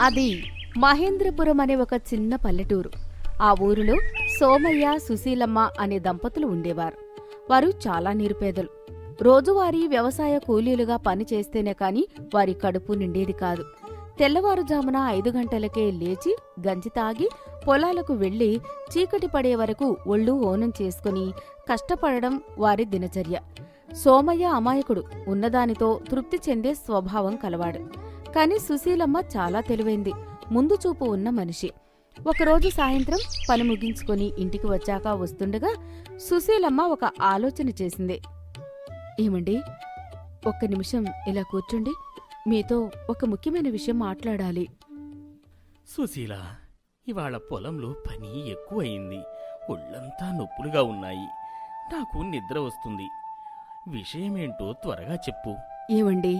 అది మహేంద్రపురం అనే ఒక చిన్న పల్లెటూరు. ఆ ఊరిలో సోమయ్య, సుశీలమ్మ అనే దంపతులు ఉండేవారు. వారు చాలా నిరుపేదలు. రోజువారీ వ్యవసాయ కూలీలుగా పనిచేస్తేనే కాని వారి కడుపు నిండేది కాదు. తెల్లవారుజామున 5 గంటలకే లేచి గంజి తాగి పొలాలకు వెళ్లి చీకటి పడే వరకు ఒళ్ళు హోనం చేసుకుని కష్టపడడం వారి దినచర్య. సోమయ్య అమాయకుడు, ఉన్నదానితో తృప్తి చెందే స్వభావం కలవాడు. కాని సుశీలమ్మ చాలా తెలివైంది, ముందు చూపు ఉన్న మనిషి. ఒకరోజు సాయంత్రం పని ముగించుకొని ఇంటికి వచ్చాక వస్తుండగా సుశీలమ్మ ఒక ఆలోచన చేసింది. ఏమండి, ఒక్క నిమిషం ఇలా కూర్చోండి, మీతో ఒక ముఖ్యమైన విషయం మాట్లాడాలి. సుశీల, ఇవాళ పొలంలో పని ఎక్కువయింది. ఒళ్ళంతా నొప్పులుగా ఉన్నాయి. నాకు నిద్ర వస్తుంది. విషయమేంటో త్వరగా చెప్పు. ఏమండి,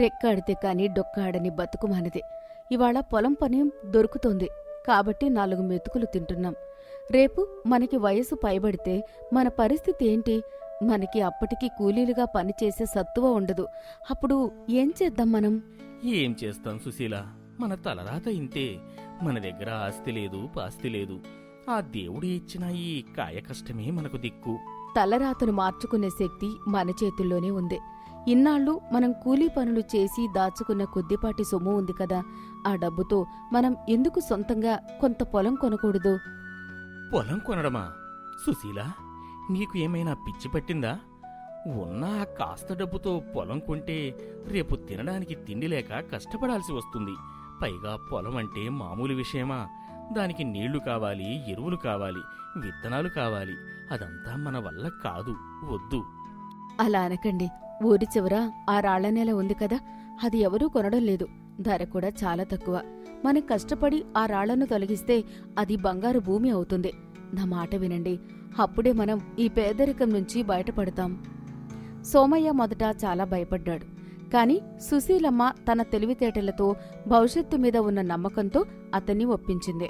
రెక్కాడితే కాని డొక్కాడని బతుకు మనదే. ఇవాళ పొలం పని దొరుకుతోంది కాబట్టి 4 మెతుకులు తింటున్నాం. రేపు మనకి వయసు పైబడితే మన పరిస్థితి ఏంటి? మనకి అప్పటికి కూలీలుగా పనిచేసే సత్తువ ఉండదు. అప్పుడు ఏం చేద్దాం మనం? ఏం చేస్తాం సుశీల, మన తలరాత ఇంతే. మన దగ్గర ఆస్తి లేదు, పాస్తి లేదు. ఆ దేవుడు ఇచ్చిన ఈ కాయ కష్టమే మనకు దిక్కు. తలరాతను మార్చుకునే శక్తి మన చేతుల్లోనే ఉంది. ఇన్నాళ్ళు మనం కూలీ పనులు చేసి దాచుకున్న కొద్దిపాటి సొమ్ము ఉంది కదా, ఆ డబ్బుతో మనం ఎందుకు సొంతంగా కొంత పొలం కొనకూడదు? పొలం కొనడమా? సుశీల, నీకు ఏమైనా పిచ్చి పట్టిందా? ఉన్న ఆ కాస్త డబ్బుతో పొలం కొంటే రేపు తినడానికి తిండి లేక కష్టపడాల్సి వస్తుంది. పైగా పొలం అంటే మామూలు విషయమా? దానికి నీళ్లు కావాలి, ఎరువులు కావాలి, విత్తనాలు కావాలి. అదంతా మన వల్ల కాదు, వద్దు. అలా అనకండి. ఊరి చివర ఆ రాళ్ల నేల ఉంది కదా, అది ఎవరూ కొనడం లేదు. ధర కూడా చాలా తక్కువ. మనం కష్టపడి ఆ రాళ్లను తొలగిస్తే అది బంగారు భూమి అవుతుంది. నా మాట వినండి, అప్పుడే మనం ఈ పేదరికం నుంచి బయటపడతాం. సోమయ్య మొదట చాలా భయపడ్డాడు. కాని సుశీలమ్మ తన తెలివితేటలతో, భవిష్యత్తు మీద ఉన్న నమ్మకంతో అతన్ని ఒప్పించింది.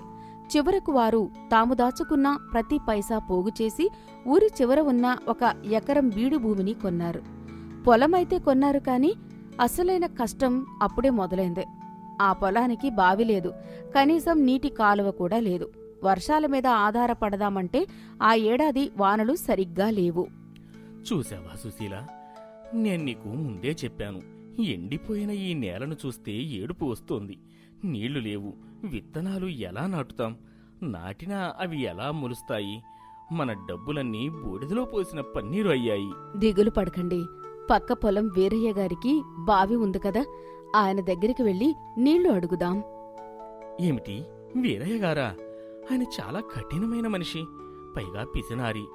చివరకు వారు తాము దాచుకున్న ప్రతి పైసా పోగుచేసి ఊరి చివర ఉన్న ఒక ఎకరం బీడు భూమిని కొన్నారు. పొలమైతే కొన్నారు కాని అసలైన కష్టం అప్పుడే మొదలైంది. ఆ పొలానికి బావి లేదు, కనీసం నీటి కాలువ కూడా లేదు. వర్షాల మీద ఆధారపడదామంటే ఆ ఏడాది వానలు సరిగ్గా లేవు. చూసావా సుశీల, నేను నీకు ముందే చెప్పాను. ఎండిపోయిన ఈ నేలను చూస్తే ఏడుపు వస్తోంది. నీళ్లు లేవు, విత్తనాలు ఎలా నాటుతాం? నాటినా అవి ఎలా మొలుస్తాయి? మన డబ్బులన్నీ బూడిదలో పోసిన పన్నీరు అయ్యాయి. దిగులు పడకండి. పక్క పొలం వీరయ్య గారికి బావి ఉంది కదా, ఆయన దగ్గరికి వెళ్లి నీళ్లు అడుగుదాం. ఏమిటి, వీరయ్య గారా? ఆయన చాలా కఠినమైన మనిషి, పైగా పిసినారి.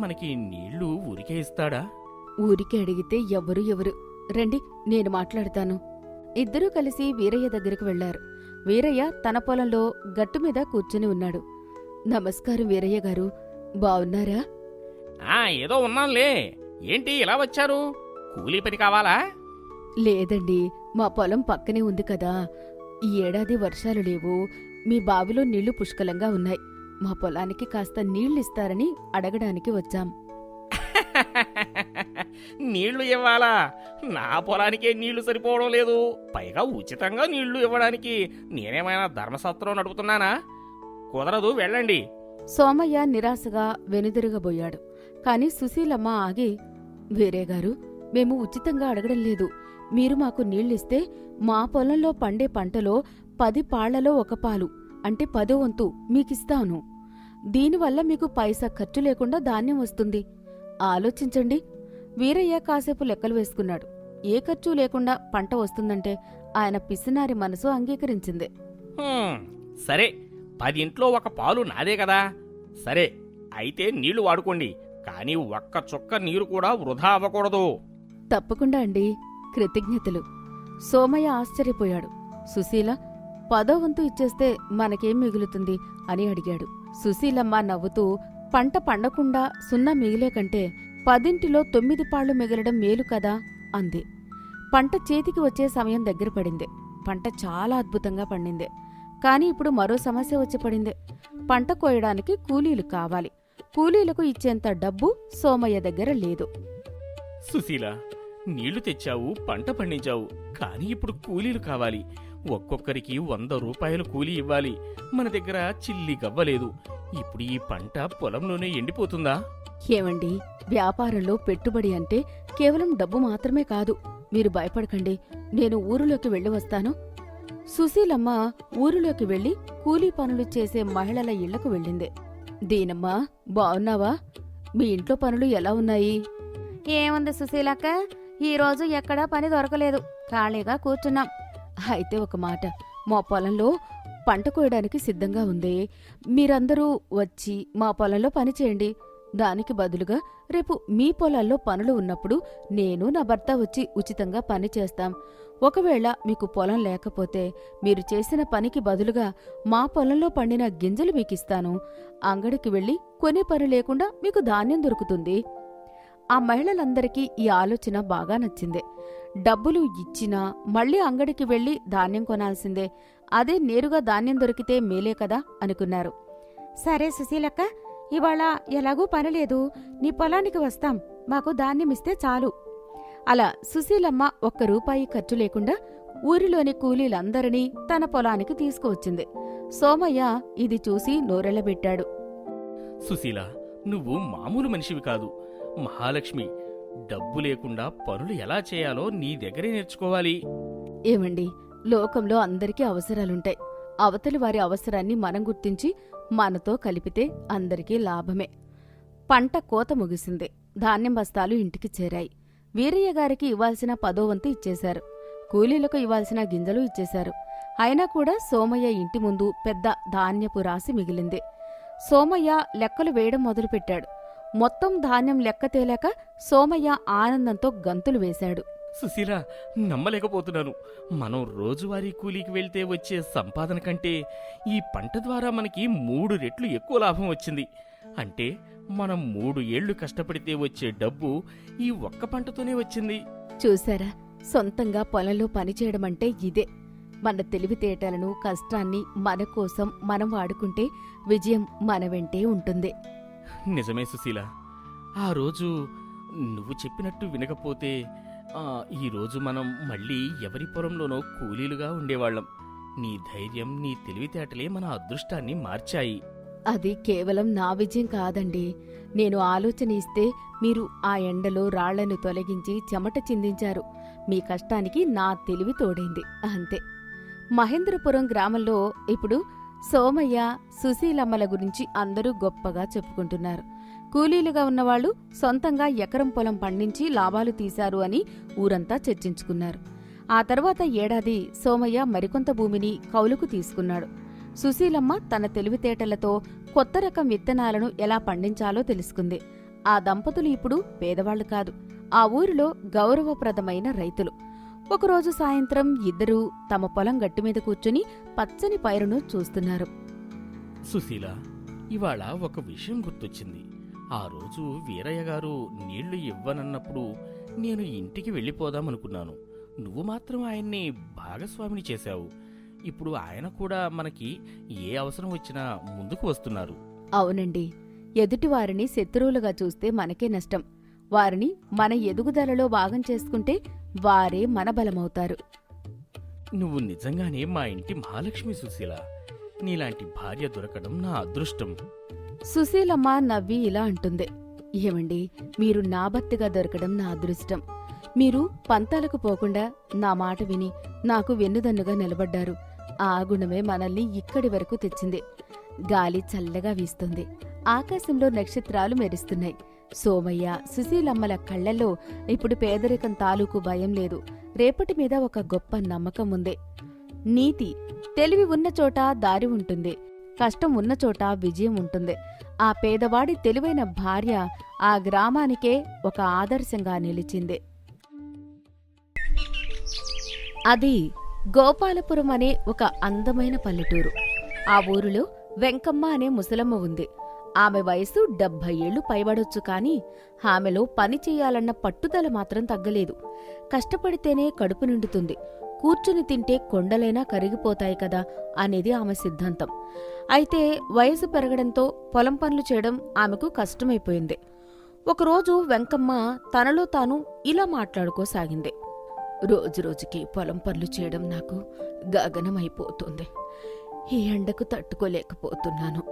మనకి నీళ్లు ఊరికే ఇస్తాడా? ఊరికే అడిగితే ఎవరు రండి, నేను మాట్లాడతాను. ఇద్దరూ కలిసి వీరయ్య దగ్గరకు వెళ్లారు. వీరయ్య తన పొలంలో గట్టుమీద కూర్చుని ఉన్నాడు. నమస్కారం వీరయ్య గారు, బావున్నారా? ఏదో ఉన్నాంలే. ఏంటి ఇలా వచ్చారు? కూలీ పని కావాలా? లేదండి, మా పొలం పక్కనే ఉంది కదా. ఈ ఏడాది వర్షాలు లేవు. మీ బావిలో నీళ్లు పుష్కలంగా ఉన్నాయి. మా పొలానికి కాస్త నీళ్లిస్తారని అడగడానికి వచ్చాం. నీళ్లు ఇవ్వాలా? నా పొలానికే నీళ్లు సరిపోవడం లేదు. పైగా ఉచితంగా నీళ్లు ఇవ్వడానికి నేనేమైనా ధర్మశాస్త్రం నడుపుతున్నానా? కుదరదు, వెళ్ళండి. సోమయ్య నిరాశగా వెనుదిరగబోయాడు. కాని సుశీలమ్మ ఆగి, వీరేగారు, మేము ఉచితంగా అడగడం లేదు. మీరు మాకు నీళ్ళిస్తే మా పొలంలో పండే పంటలో 10 పాళ్లలో 1 పాలు అంటే 10వ వంతు మీకిస్తాను. దీనివల్ల మీకు పైసా ఖర్చు లేకుండా ధాన్యం వస్తుంది. ఆలోచించండి. వీరయ్య కాసేపు లెక్కలు వేసుకున్నాడు. ఏ ఖర్చు లేకుండా పంట వస్తుందంటే ఆయన పిసినారి మనసు అంగీకరించింది. సరే, 10 ఇంట్లో 1 పాలు నాదే కదా. సరే, అయితే నీళ్లు వాడుకోండి. కానీ 1 చుక్క నీరు కూడా వృధా అవ్వకూడదు. తప్పకుండా అండి, కృతజ్ఞతలు. సోమయ్య ఆశ్చర్యపోయాడు. సుశీల, 10వ వంతు ఇచ్చేస్తే మనకేం మిగులుతుంది అని అడిగాడు. సుశీలమ్మ నవ్వుతూ, పంట పండకుండా 0 మిగిలే కంటే 10 9 పాళ్లు మిగలడం మేలు కదా అంది. పంట చేతికి వచ్చే సమయం దగ్గర పడింది. పంట చాలా అద్భుతంగా పండింది. కాని ఇప్పుడు మరో సమస్య వచ్చి పడింది. పంట కోయడానికి కూలీలు కావాలి. కూలీలకు ఇచ్చేంత డబ్బు సోమయ్య దగ్గర లేదు. సుశీల, నీళ్లు తెచ్చావు, పంట పండించావు, కానీ ఇప్పుడు కూలీలు కావాలి. ఒక్కొక్కరికి 100 రూపాయలు కూలీ ఇవ్వాలి. మన దగ్గర చిల్లి గవ్వలేదు. ఇప్పుడు ఈ పంట పొలంలోనే ఎండిపోతుందా? ఏమండి, వ్యాపారంలో పెట్టుబడి అంటే కేవలం డబ్బు మాత్రమే కాదు. మీరు భయపడకండి, నేను ఊరిలోకి వెళ్ళి వస్తాను. సుశీలమ్మ ఊరిలోకి వెళ్లి కూలీ పనులు చేసే మహిళల ఇళ్లకు వెళ్ళింది. దీనమ్మా, బావున్నావా? మీ ఇంట్లో పనులు ఎలా ఉన్నాయి? ఏముంది సుశీలక్క, ఈరోజు ఎక్కడా పని దొరకలేదు, ఖాళీగా కూర్చున్నాం. అయితే ఒక మాట, మా పొలంలో పంట కోయడానికి సిద్ధంగా ఉంది. మీరందరూ వచ్చి మా పొలంలో పని చేయండి. దానికి బదులుగా రేపు మీ పొలాల్లో పనులు ఉన్నప్పుడు నేను నా భర్త వచ్చి ఉచితంగా పని చేస్తాం. ఒకవేళ మీకు పొలం లేకపోతే మీరు చేసిన పనికి బదులుగా మా పొలంలో పండిన గింజలు మీకిస్తాను. అంగడికి వెళ్ళి కొనే పని లేకుండా మీకు ధాన్యం దొరుకుతుంది. ఆ మహిళలందరికీ ఈ ఆలోచన బాగా నచ్చింది. డబ్బులు ఇచ్చినా మళ్ళీ అంగడికి వెళ్లి ధాన్యం కొనాల్సిందే, అదే నేరుగా ధాన్యం దొరికితే మేలే కదా అనుకున్నారు. సరే సుశీలక్క, ఇవాళ ఎలాగూ పనిలేదు, నీ పొలానికి వస్తాం, మాకు ధాన్యమిస్తే చాలు. అలా సుశీలమ్మ 1 రూపాయి ఖర్చు లేకుండా ఊరిలోని కూలీలందరినీ తన పొలానికి తీసుకువచ్చింది. సోమయ్య ఇది చూసి నోరెళ్లబెట్టాడు. సుశీల, నువ్వు మామూలు మనిషివి కాదు, మహాలక్ష్మి. డబ్బు లేకుండా పనులు ఎలా చేయాలో నీ దగ్గరే నేర్చుకోవాలి. ఏమండి, లోకంలో అందరికీ అవసరాలుంటాయి. అవతలి వారి అవసరాన్ని మనం గుర్తించి మనతో కలిపితే అందరికీ లాభమే. పంట కోత ముగిసింది. ధాన్యం బస్తాలు ఇంటికి చేరాయి. వీరయ్య గారికి ఇవ్వాల్సిన 10వ వంతు ఇచ్చేశారు. కూలీలకు ఇవ్వాల్సిన గింజలు ఇచ్చేశారు. అయినా కూడా సోమయ్య ఇంటి ముందు పెద్ద ధాన్యపు రాశి మిగిలింది. సోమయ్య లెక్కలు వేయడం మొదలుపెట్టాడు. మొత్తం ధాన్యం లెక్క తేలాక సోమయ్య ఆనందంతో గంతులు వేశాడు. సుశీల, నమ్మలేకపోతున్నాను. మనం రోజువారీ కూలీకి వెళ్తే వచ్చే సంపాదన కంటే ఈ పంట ద్వారా మనకి 3 రెట్లు ఎక్కువ లాభం వచ్చింది. అంటే మనం 3 ఏళ్లు కష్టపడితే వచ్చే డబ్బు ఈ ఒక్క పంటతోనే వచ్చింది. చూశారా, సొంతంగా పొలంలో పనిచేయడమంటే ఇదే. మన తెలివితేటలను, కష్టాన్ని మన కోసం మనం వాడుకుంటే విజయం మన వెంటే ఉంటుంది. నిజమే సుశీల. ఆ రోజు నువ్వు చెప్పినట్టు వినకపోతే ఈరోజు మనం మళ్ళీ ఎవరి పొలంలోనో కూలీలుగా ఉండేవాళ్లం. నీ ధైర్యం, నీ తెలివితేటలే మన అదృష్టాన్ని మార్చాయి. అది కేవలం నా విజయం కాదండి. నేను ఆలోచన ఇస్తే మీరు ఆ ఎండలో రాళ్లను తొలగించి చెమట చిందించారు. మీ కష్టానికి నా తెలివి తోడైంది, అంతే. మహేంద్రపురం గ్రామంలో ఇప్పుడు సోమయ్య, సుశీలమ్మల గురించి అందరూ గొప్పగా చెప్పుకుంటున్నారు. కూలీలుగా ఉన్నవాళ్లు సొంతంగా ఎకరం పొలం పండించి లాభాలు తీశారు అని ఊరంతా చర్చించుకున్నారు. ఆ తర్వాత ఏడాది సోమయ్య మరికొంత భూమిని కౌలుకు తీసుకున్నాడు. సుశీలమ్మ తన తెలివితేటలతో కొత్త రకం విత్తనాలను ఎలా పండించాలో తెలుసుకుంది. ఆ దంపతులు ఇప్పుడు పేదవాళ్లు కాదు, ఆ ఊరిలో గౌరవప్రదమైన రైతులు. ఒకరోజు సాయంత్రం ఇద్దరూ తమ పొలం గట్టుమీద కూర్చుని పచ్చని పైరును చూస్తున్నారు. సుశీల, ఇవాళ ఒక విషయం గుర్తొచ్చింది. ఆ రోజు వీరయ్య గారు నీళ్లు ఇవ్వనన్నప్పుడు నేను ఇంటికి వెళ్ళిపోదామనుకున్నాను. నువ్వు మాత్రం ఆయన్ని భాగస్వామిని చేశావు. ఇప్పుడు ఆయన కూడా మనకి ఏ అవసరం వచ్చినా ముందుకు వస్తున్నారు. అవునండి, ఎదుటివారిని శత్రువులుగా చూస్తే మనకే నష్టం. వారిని మన ఎదుగుదలలో భాగం చేసుకుంటే వారే మన బలమవుతారు. నువ్వు నిజంగానే మా ఇంటి మహాలక్ష్మి సుశీల. నీలాంటి భార్య దొరకడం నా అదృష్టం. సుశీలమ్మ నవ్వి ఇలా అంటుంది. ఏమండి, మీరు నా భర్తగా దొరకడం నా అదృష్టం. మీరు పంతాలకు పోకుండా నా మాట విని నాకు వెన్నుదన్నుగా నిలబడ్డారు. ఆ గుణమే మనల్ని ఇక్కడి వరకు తెచ్చింది. గాలి చల్లగా వీస్తుంది. ఆకాశంలో నక్షత్రాలు మెరుస్తున్నాయి. సోమయ్య, సుశీలమ్మల కళ్లల్లో ఇప్పుడు పేదరికం తాలూకు భయం లేదు. రేపటి మీద ఒక గొప్ప నమ్మకం ఉంది. నీతి, తెలివి ఉన్న చోట దారి ఉంటుంది, కష్టం ఉన్న చోట విజయం ఉంటుంది. ఆ పేదవాడి తెలివైన భార్య ఆ గ్రామానికే ఒక ఆదర్శంగా నిలిచింది. అది గోపాలపురం అనే ఒక అందమైన పల్లెటూరు. ఆ ఊరిలో వెంకమ్మ అనే ముసలమ్మ ఉంది. ఆమె వయసు 70 ఏళ్లు పైబడొచ్చు, కాని ఆమెలో పని చెయ్యాలన్న పట్టుదల మాత్రం తగ్గలేదు. కష్టపడితేనే కడుపు నిండుతుంది, కూర్చుని తింటే కొండలైనా కరిగిపోతాయి కదా అనేది ఆమె సిద్ధాంతం. అయితే వయసు పెరగడంతో పొలం పనులు చేయడం ఆమెకు కష్టమైపోయింది. ఒకరోజు వెంకమ్మ తనలో తాను ఇలా మాట్లాడుకోసాగింది. రోజురోజుకి పొలం పనులు చేయడం నాకు గగనమైపోతుంది. ఈ ఎండకు తట్టుకోలేకపోతున్నాను.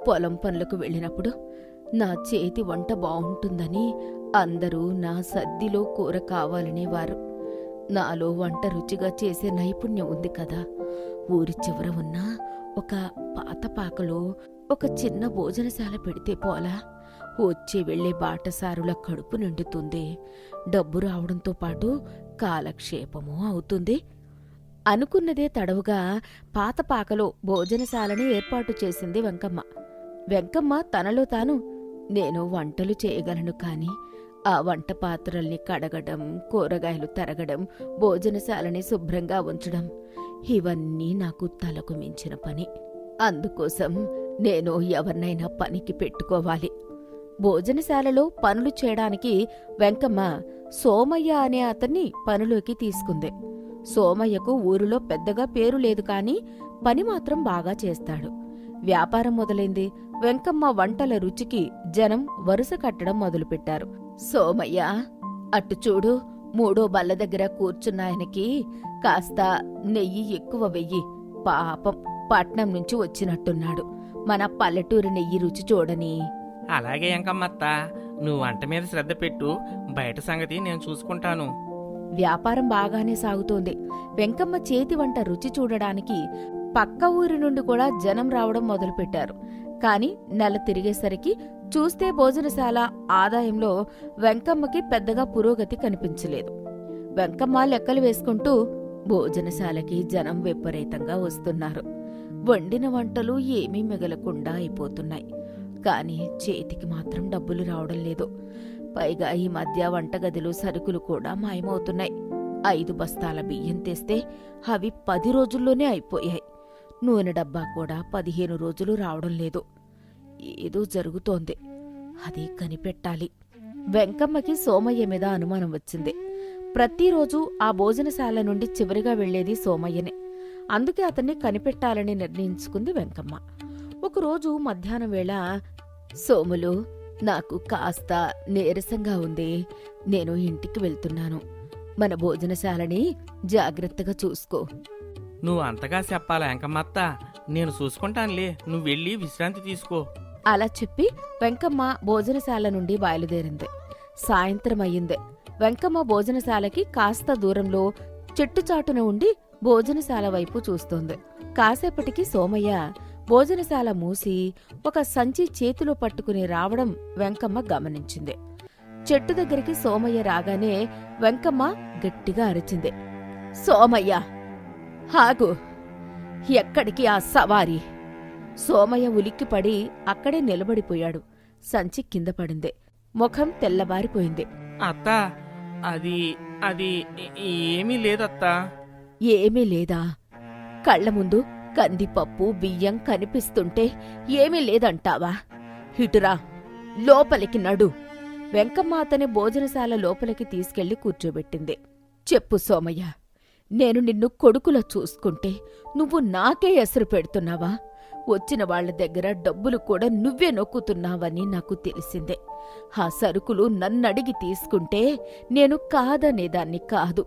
పొలం పనులకు వెళ్ళినప్పుడు నా చేతి వంట బావుంటుందని అందరూ నా సద్దిలో కూర కావాలనేవారు. నాలో వంట రుచిగా చేసే నైపుణ్యం ఉంది కదా. ఊరి చివర ఉన్న ఒక పాత పాకలో ఒక చిన్న భోజనశాల పెడితే పోలా? వచ్చి వెళ్లే బాటసారుల కడుపు నిండుతుంది, డబ్బు రావడంతో పాటు కాలక్షేపమూ అవుతుంది. అనుకున్నదే తడవుగా పాత పాకలో భోజనశాలని ఏర్పాటు చేసింది వెంకమ్మ. వెంకమ్మ తనలో తాను, నేను వంటలు చేయగలను కాని ఆ వంట పాత్రల్ని కడగడం, కూరగాయలు తరగడం, భోజనశాలని శుభ్రంగా ఉంచడం ఇవన్నీ నాకు తలకు మించిన పని. అందుకోసం నేను ఎవరినైనా పనికి పెట్టుకోవాలి. భోజనశాలలో పనులు చేయడానికి వెంకమ్మ సోమయ్య అనే అతన్ని పనిలోకి తీసుకుంది. సోమయ్యకు ఊరిలో పెద్దగా పేరు లేదు కాని పని మాత్రం బాగా చేస్తాడు. వ్యాపారం మొదలైంది. వెంకమ్మ వంటల రుచికి జనం వరుస కట్టడం మొదలుపెట్టారు. సోమయ్య, అటు చూడు, మూడో బల్ల దగ్గర కూర్చున్నాయనకి కాస్త నెయ్యి ఎక్కువ వెయ్యి. పాపం పట్నం నుంచి వచ్చినట్టున్నాడు. మన పల్లెటూరి నెయ్యి రుచి చూడని. అలాగే ఎంకమ్మత్త, నువ్వు వంట మీద శ్రద్ధ పెట్టు, బయట సంగతి నేను చూసుకుంటాను. వ్యాపారం బాగానే సాగుతోంది. వెంకమ్మ చేతి వంట రుచి చూడడానికి పక్క ఊరి నుండి కూడా జనం రావడం మొదలుపెట్టారు. కాని నెల తిరిగేసరికి చూస్తే భోజనశాల ఆదాయంలో వెంకమ్మకి పెద్దగా పురోగతి కనిపించలేదు. వెంకమ్మ లెక్కలు వేసుకుంటూ, భోజనశాలకి జనం విపరీతంగా వస్తున్నారు. వండిన వంటలు ఏమీ మిగలకుండా అయిపోతున్నాయి. కాని చేతికి మాత్రం డబ్బులు రావడం లేదు. పైగా ఈ మధ్య వంటగదిలో సరుకులు కూడా మాయమవుతున్నాయి. 5 బస్తాల బియ్యం తెస్తే అవి 10 రోజుల్లోనే అయిపోయాయి. నూనె డబ్బా కూడా 15 రోజులు రావడం లేదు. ఏదో జరుగుతోంది, అది కనిపెట్టాలి. వెంకమ్మకి సోమయ్య మీద అనుమానం వచ్చింది. ప్రతిరోజు ఆ భోజనశాల నుండి చివరిగా వెళ్లేది సోమయ్యనే. అందుకే అతన్ని కనిపెట్టాలని నిర్ణయించుకుంది వెంకమ్మ. ఒకరోజు మధ్యాహ్నం వేళ, సోములు, నాకు కాస్త నీరసంగా ఉంది. నేను ఇంటికి వెళ్తున్నాను. మన భోజనశాలని జాగ్రత్తగా చూసుకో. నువ్వు అంతగా చెప్పాలా ఎంకమ్మత్త? నేను చూసుకుంటానులే, నువ్వు వెళ్ళి విశ్రాంతి తీసుకో. అలా చెప్పి వెంకమ్మ భోజనశాల నుండి బయలుదేరింది. సాయంత్రం అయ్యింది. వెంకమ్మ భోజనశాలకి కాస్త దూరంలో చెట్టుచాటున ఉండి భోజనశాల వైపు చూస్తోంది. కాసేపటికి సోమయ్య భోజనశాల మూసి ఒక సంచి చేతిలో పట్టుకుని రావడం వెంకమ్మ గమనించింది. చెట్టు దగ్గరికి సోమయ్య రాగానే వెంకమ్మ గట్టిగా అరిచింది. సోమయ్య, ఆగు! ఎక్కడికి ఆ సవారీ? సోమయ్య ఉలిక్కిపడి అక్కడే నిలబడిపోయాడు. సంచి కింద పడింది. ముఖం తెల్లబారిపోయింది. అత్తా, అది అది ఏమీ లేదత్తా. ఏమీ లేదా? కళ్ల ముందు కందిపప్పు, బియ్యం కనిపిస్తుంటే ఏమీ లేదంటావా? ఇటురా, లోపలికి నడు. వెంకమ్మ అతని భోజనశాల లోపలికి తీసుకెళ్లి కూర్చోబెట్టింది. చెప్పు సోమయ్య, నేను నిన్ను కొడుకులా చూసుకుంటే నువ్వు నాకే ఎసరు పెడుతున్నావా? వచ్చిన వాళ్ల దగ్గర డబ్బులు కూడా నువ్వే నొక్కుతున్నావని నాకు తెలిసిందే. ఆ సరుకులు నన్నడిగి తీసుకుంటే నేను కాదనేదాన్ని కాదు.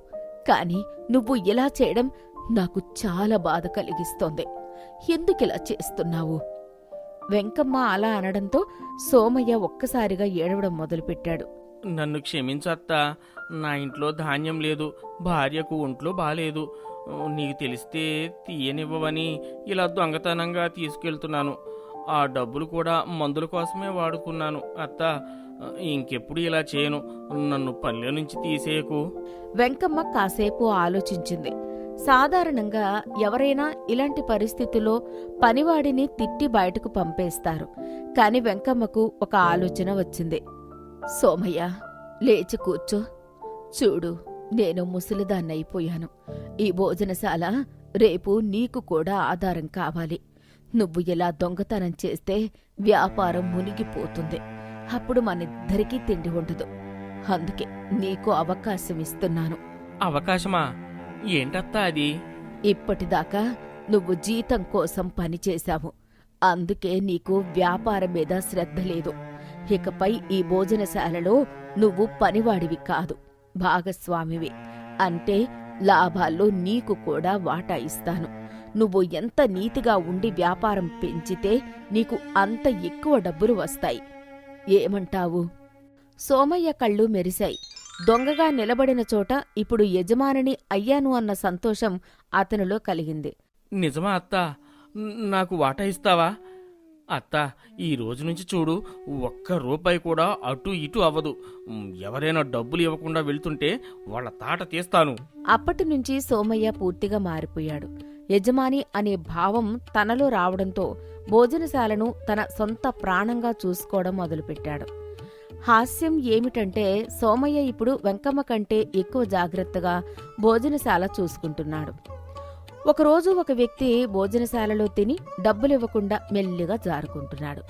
కాని నువ్వు ఇలా చేయడం నాకు చాలా బాధ కలిగిస్తోంది. ఎందుకిలా చేస్తున్నావు? వెంకమ్మ అలా అనడంతో సోమయ్య ఒక్కసారిగా ఏడవడం మొదలుపెట్టాడు. నన్ను క్షమించత్తా. నా ఇంట్లో ధాన్యం లేదు, భార్యకు ఒంట్లో బాలేదు. నీకు తెలిస్తే తీయనివ్వవని ఇలా దొంగతనంగా తీసుకెళ్తున్నాను. ఆ డబ్బులు కూడా మందుల కోసమే వాడుకున్నాను. అత్త, ఇంకెప్పుడు ఇలా చేయను. నన్ను పల్లె నుంచి తీసేయకు. వెంకమ్మ కాసేపు ఆలోచించింది. సాధారణంగా ఎవరైనా ఇలాంటి పరిస్థితుల్లో పనివాడిని తిట్టి బయటకు పంపేస్తారు. కాని వెంకమ్మకు ఒక ఆలోచన వచ్చింది. సోమయ్య, లేచి కూర్చో. చూడు, నేను ముసలిదాన్నైపోయాను. ఈ భోజనశాల రేపు నీకు కూడా ఆధారం కావాలి. నువ్వు ఇలా దొంగతనం చేస్తే వ్యాపారం మునిగిపోతుంది. అప్పుడు మనిద్దరికీ తిండి ఉండదు. అందుకే నీకు అవకాశం ఇస్తున్నాను. అవకాశమా? ఏంటత్తా అది? ఇప్పటిదాకా నువ్వు జీతం కోసం పనిచేశావు. అందుకే నీకు వ్యాపారం మీద శ్రద్ధ లేదు. ఇకపై ఈ భోజనశాలలో నువ్వు పనివాడివి కాదు, భాగస్వామివి. అంటే లాభాల్లో నీకు కూడా వాటా ఇస్తాను. నువ్వు ఎంత నీతిగా ఉండి వ్యాపారం పెంచితే నీకు అంత ఎక్కువ డబ్బులు వస్తాయి. ఏమంటావు? సోమయ్య కళ్ళు మెరిశాయి. దొంగగా నిలబడిన చోట ఇప్పుడు యజమానిని అయ్యాను అన్న సంతోషం అతనిలో కలిగింది. నిజమా అత్తా? నాకు వాటా ఇస్తావా? అత్తా, ఈ రోజు నుంచి చూడు, ఒక్క రూపాయి కూడా అటు ఇటు అవ్వదు. ఎవరైనా డబ్బులు ఇవ్వకుండా వెళ్తుంటే వాళ్ళ తాట తీస్తాను. అప్పటినుంచి సోమయ్య పూర్తిగా మారిపోయాడు. యజమాని అనే భావం తనలో రావడంతో భోజనశాలను తన సొంత ప్రాణంగా చూసుకోవడం మొదలుపెట్టాడు. హాస్యం ఏమిటంటే సోమయ్య ఇప్పుడు వెంకమ్మ కంటే ఎక్కువ జాగ్రత్తగా భోజనశాల చూసుకుంటున్నాడు. ఒకరోజు ఒక వ్యక్తి భోజనశాలలో తిని డబ్బులివ్వకుండా మెల్లిగా జారుకుంటున్నాడు.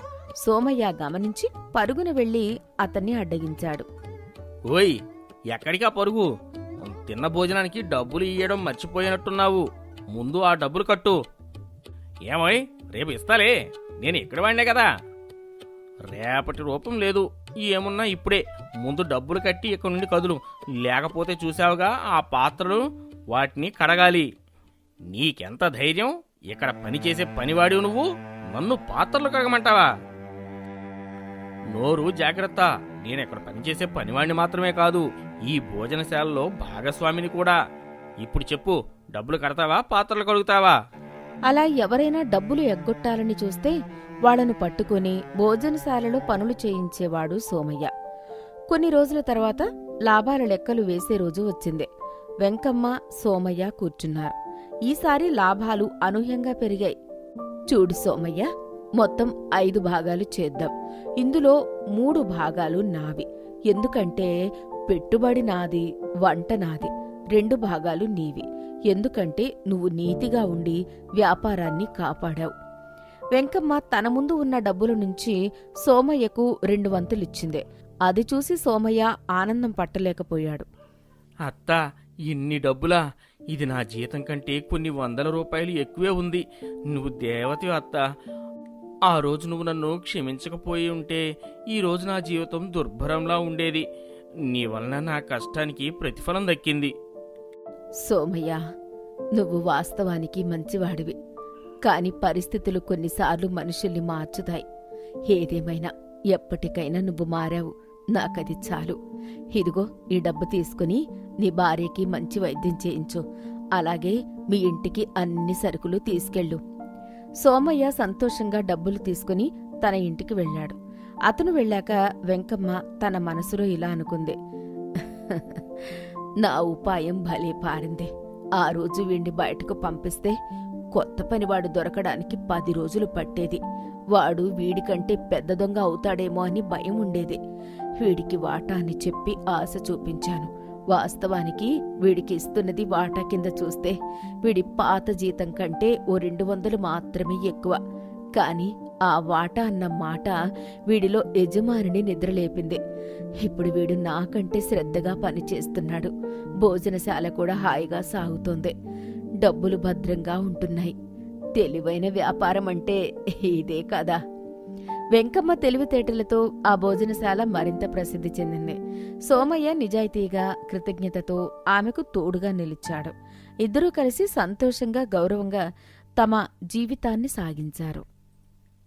సోమయ్య గమనించి పరుగున వెళ్లి అతన్ని అడ్డగించాడు. ఓయ్, ఎక్కడికా పరుగు? తిన్న భోజనానికి డబ్బులు ఇయ్యడం మర్చిపోయినట్టున్నావు. ముందు ఆ డబ్బులు కట్టు. ఏమోయ్, రేపు ఇస్తాలే, నేను ఇక్కడ వాడినే కదా. రేపటి రూపం లేదు, ఏమున్నా ఇప్పుడే. ముందు డబ్బులు కట్టి ఇక్కడ నుండి కదులు, లేకపోతే చూసావుగా ఆ పాత్రలు, వాటిని కడగాలి. నీకెంత ధైర్యం? ఇక్కడ పనిచేసే పనివాడివి నువ్వు, నన్ను పాత్రలు కడగమంటావా? నోరు జాగ్రత్త. నేనెక్కడ పనిచేసే పనివాడిని మాత్రమే కాదు, ఈ భోజనశాలలో భాగస్వామిని కూడా. ఇప్పుడు చెప్పు, డబ్బులు కడతావా, పాత్రలు కడుగుతావా? అలా ఎవరైనా డబ్బులు ఎగ్గొట్టాలని చూస్తే వాళ్లను పట్టుకుని భోజనశాలలో పనులు చేయించేవాడు సోమయ్య. కొన్ని రోజుల తర్వాత లాభాల లెక్కలు వేసే రోజు వచ్చింది. వెంకమ్మ, సోమయ్య కూర్చున్నారు. ఈసారి లాభాలు అనూహ్యంగా పెరిగాయి. చూడు సోమయ్య, మొత్తం 5 భాగాలు చేద్దాం. ఇందులో 3 భాగాలు నావి. ఎందుకంటే పెట్టుబడి నాది, వంట నాది. 2 భాగాలు నీవి. ఎందుకంటే నువ్వు నీతిగా ఉండి వ్యాపారాన్ని కాపాడావు. వెంకమ్మ తన ముందు ఉన్న డబ్బుల నుంచి సోమయ్యకు 2 వంతులిచ్చింది. అది చూసి సోమయ్య ఆనందం పట్టలేకపోయాడు. అత్తా, ఇన్ని డబ్బులా? ఇది నా జీతం కంటే కొన్ని 100 రూపాయలు ఎక్కువే ఉంది. నువ్వు దేవతవి అత్తా. ఆ రోజు నువ్వు నన్ను క్షమించకపోయి ఉంటే ఈ రోజు నా జీవితం దుర్భరంలా ఉండేది. నీ వలన నా కష్టానికి ప్రతిఫలం దక్కింది. సోమయ్య, నువ్వు వాస్తవానికి మంచివాడివి. కాని పరిస్థితులు కొన్నిసార్లు మనుషుల్ని మార్చుతాయి. ఏదేమైనా ఎప్పటికైనా నువ్వు మారావు. నాకది చాలు. ఇదిగో ఈ డబ్బు తీసుకుని నీ భార్యకి మంచి వైద్యం చేయించు. అలాగే మీ ఇంటికి అన్ని సరుకులు తీసుకెళ్ళు. సోమయ్య సంతోషంగా డబ్బులు తీసుకుని తన ఇంటికి వెళ్ళాడు. అతను వెళ్ళాక వెంకమ్మ తన మనసులో ఇలా అనుకుంది. నా ఉపాయం భలే పారింది. ఆ రోజు వీణ్ణి బయటకు పంపిస్తే కొత్త పనివాడు దొరకడానికి 10 రోజులు పట్టేది. వాడు వీడికంటే పెద్ద దొంగ అవుతాడేమో అని భయం ఉండేది. వీడికి వాటా అని చెప్పి ఆశ చూపించాను. వాస్తవానికి వీడికి ఇస్తున్నది వాటా కింద చూస్తే వీడి పాత జీతం కంటే ఓ 200 మాత్రమే ఎక్కువ. కాని ఆ వాటా అన్న మాట వీడిలో యజమానిని నిద్రలేపింది. ఇప్పుడు వీడు నాకంటే శ్రద్ధగా పనిచేస్తున్నాడు. భోజనశాల కూడా హాయిగా సాగుతోంది. డబ్బులు భద్రంగా ఉంటున్నాయి. తెలివైన వ్యాపారం అంటే ఇదే కదా. వెంకమ్మ తెలివితేటలతో ఆ భోజనశాల మరింత ప్రసిద్ధి చెందింది. సోమయ్య నిజాయితీగా, కృతజ్ఞతతో ఆమెకు తోడుగా నిలిచాడు. ఇద్దరూ కలిసి సంతోషంగా, గౌరవంగా తమ జీవితాన్ని సాగించారు.